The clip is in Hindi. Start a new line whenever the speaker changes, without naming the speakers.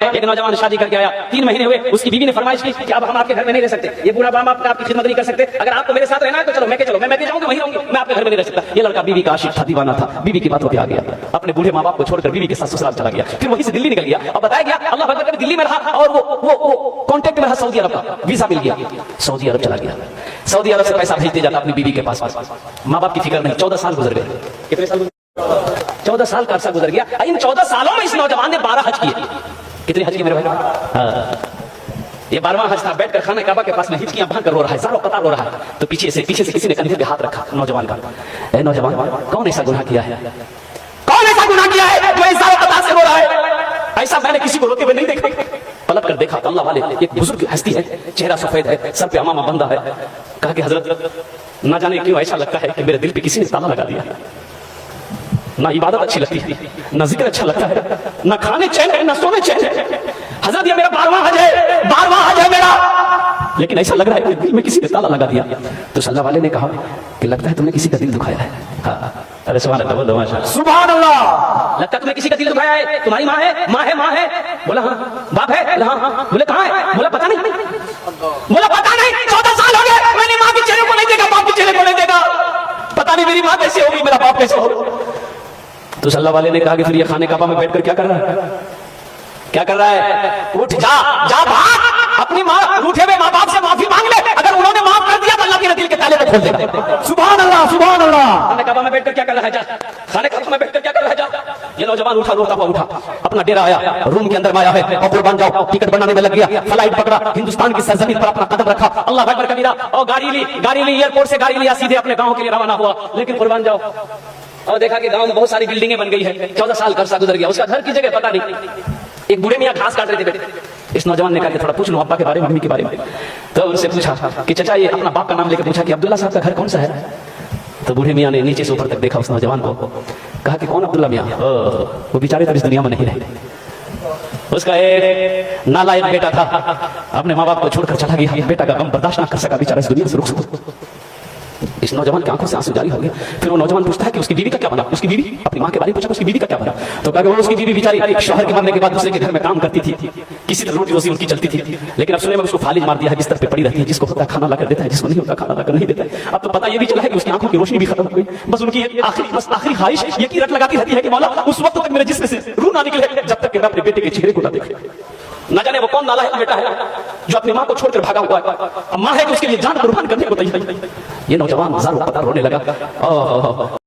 एक नौजवान शादी करके आया, 3 महीने हुए, उसकी बीवी ने फरमाइश की कि अब हम आपके घर में नहीं रह सकते, ये बुरा बाप आपकी खिदमत नहीं कर सकते, अगर आपको मेरे साथ रहना है तो चलो, मैं जाऊंगा वहीं रहूंगी, मैं आपके घर में नहीं रह सकता। ये लड़का बीवी का आशिक था, दीवाना था, बीवी की बातों पे आ गया, अपने बूढ़े माँ बाप को छोड़कर बीवी के साथ ससुराल चला गया, फिर वहीं से दिल्ली निकल गया। अब बताया गया अल्लाह अकबर, दिल्ली में रहा और वो कॉन्टेक्ट में रहा सऊदी अरब का, वीजा मिल गया, सऊदी अरब चला गया। सऊदी अरब से पैसा भेजते जाता अपनी बीवी के पास, माँ बाप की फिक्र नहीं। 14 साल गुजर गए। कितने साल? 14 साल का अरसा गुजर गया। इन 14 सालों में इस नौजवान ने 12 हज किए। कितने हज किए मेरे भाई? ये 12वां हज था। बैठकर खाने काबा के पास में हिचकियां भरकर रो रहा है, ज़ारो कतार रो रहा है। तो पीछे से किसी ने कंधे पे हाथ रखा नौजवान का। ए नौजवान, कौन ऐसा गुनाह किया है? कौन ऐसा गुनाह किया है जो इस ज़ारो कतार से रो रहा है? ऐसा मैंने किसी को रोते हुए नहीं देखा। पलट कर देखा, अल्लाह वाले एक बुजुर्ग हस्ती है, चेहरा सफेद है, सर पे अमामा बंधा है। कहा कि हजरत, ना जाने क्यों ऐसा लगता है कि मेरे दिल पे किसी ने ताला लगा दिया। ना इबादत अच्छी लगती है, ना जिक्र अच्छा लगता है, ना खाने चैन है, ना सोने चैन है। हजरत ये मेरा 12वां हज है मेरा, लेकिन ऐसा लग रहा है कि दिल में किसी ने ताला लगा दिया। तो सल्लल्लाहु अलैहि ने कहा कि लगता है तुमने किसी का दिल दुखाया है। अरे सुभान अल्लाह, सुभान अल्लाह, लगता है तुमने किसी का दिल दुखाया है। तुम्हारी माँ है? माँ है। बोला हाँ। बाप है? बोला हाँ। बोले कहाँ है? बोला पता नहीं। बोला पता नहीं, 14 साल हो गए, मैंने माँ के चेहरे को नहीं देखा, बाप के चेहरे को नहीं देखा, पता नहीं मेरी माँ कैसे होगी, मेरा बाप कैसे होगा। तो सल्लल्लाहु अलैहि ने कहा कि फिर ये खाने काबा में बैठकर क्या कर रहा है? उठ जा भाग, अपनी माँ रूठे हुए माँ बाप से माफी मांग ले। अगर उन्होंने माफ कर दिया तो अल्लाह तेरे दिल के ताले को खोल देगा। सुभान अल्लाह, सुभान अल्लाह। खाने काबा में बैठकर क्या कर रहा है? जा, खाने काबा में बैठकर क्या कर रहा है? जा। ये नौजवान उठा, रोता हुआ उठा, अपना डेरा आया, रूम के अंदर आया है, और कुर्बान जाओ, टिकट बनाने में लग गया, फ्लाइट पकड़ा, हिंदुस्तान की सरजमीन पर अपना कदम रखा, अल्लाह अकबर कबीरा, और गाड़ी ली, एयरपोर्ट से गाड़ी लिया, सीधे अपने गाँव के लिए रवाना हुआ। लेकिन कुर्बान जाओ, और देखा कि गांव में बहुत सारी बिल्डिंगें बन गई है। 14 साल का अरसा गुजर गया, उसका घर की जगह पता नहीं। एक बूढ़े मियाँ घास काट रहे थे बेटे। इस नौजवान ने कहा कि थोड़ा पूछ लो अब्बा के बारे में, मम्मी के बारे में। तो उनसे पूछा कि चचा, ये अपना बाप का नाम लेकर पूछा कि अब्दुल्ला साहब का घर कौन सा है? तो बूढ़े मियाँ ने नीचे से ऊपर तक देखा उस नौजवान को, कहा कि कौन अब्दुल्ला मियाँ? वो बेचारे तब इस दुनिया में नहीं रहे। उसका एक नालायक बेटा था, अपने माँ बाप को छोड़कर चला गया। बेटा का गम बर्दाश्त ना कर सका, बेचारा इस दुनिया से रुख चुका। इस नौजवान की आंखों से आंसू जारी हो गए। फिर वो नौजवान पूछता है कि उसकी बीवी का क्या बना? उसकी बीवी, अपनी माँ के बारे में पूछा, उसकी बीवी का क्या बना? तो कहा कि वो उसकी बीवी बेचारी शौहर के मरने के बाद दूसरे के घर में काम करती थी, किसी तरह रोटी रोजी उनकी चलती थी। लेकिन अब सुने में उसको फालिज मार दिया है, बिस्तर पे पड़ी रहती है, जिसको होता खाना लाकर देता है, जिसको नहीं होता खाना लाकर नहीं देता है। अब तो पता ये भी चला है कि उसकी आंखों की रोशनी भी खत्म हो गई। बस उनकी आखिरी ख्वाहिश ये की रट लगाती रहती है कि मौला उस वक्त तक मेरे जिस्म से रूह ना निकले जब तक कि मैं अपने बेटे के चेहरे को ना देखे। न जाने वो कौन नालायक बेटा है जो अपनी माँ को छोड़कर भागा हुआ है। अब माँ है कि उसके लिए जान कुर्बान करने को तैयार। ये नौजवान ज़ारो रोने लगा।